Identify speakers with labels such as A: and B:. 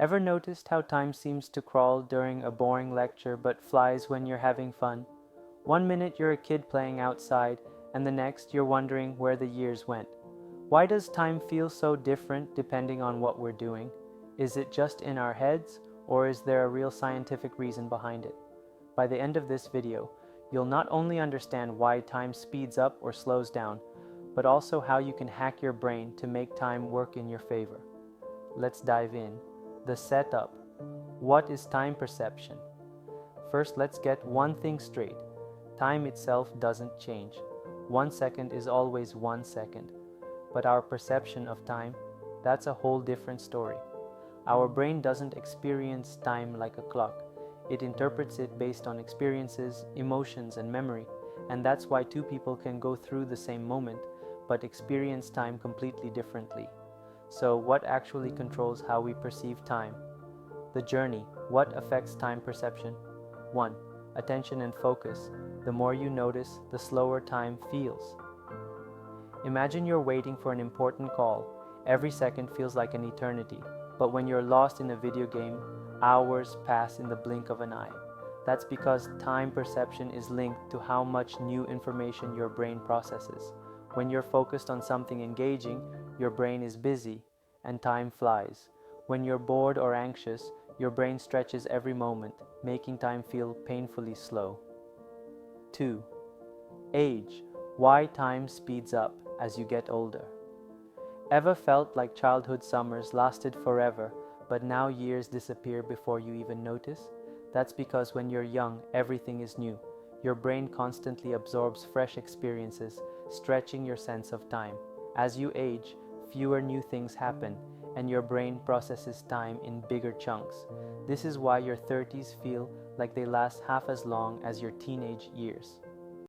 A: Ever noticed how time seems to crawl during a boring lecture but flies when you're having fun? One minute you're a kid playing outside, and the next you're wondering where the years went. Why does time feel so different depending on what we're doing? Is it just in our heads, or is there a real scientific reason behind it? By the end of this video, you'll not only understand why time speeds up or slows down, but also how you can hack your brain to make time work in your favor. Let's dive in. The setup. What is time perception? First, let's get one thing straight. Time itself doesn't change. 1 second is always 1 second. But our perception of time, that's a whole different story. Our brain doesn't experience time like a clock. It interprets it based on experiences, emotions, and memory. And that's why two people can go through the same moment, but experience time completely differently. So, what actually controls how we perceive time? The journey. What affects time perception? 1. Attention and focus. The more you notice, the slower time feels. Imagine you're waiting for an important call. Every second feels like an eternity. But when you're lost in a video game, hours pass in the blink of an eye. That's because time perception is linked to how much new information your brain processes. When you're focused on something engaging, your brain is busy, and time flies. When you're bored or anxious, your brain stretches every moment, making time feel painfully slow. 2. Age. Why time speeds up as you get older. Ever felt like childhood summers lasted forever, but now years disappear before you even notice? That's because when you're young, everything is new. Your brain constantly absorbs fresh experiences, stretching your sense of time. As you age, fewer new things happen, and your brain processes time in bigger chunks. This is why your 30s feel like they last half as long as your teenage years.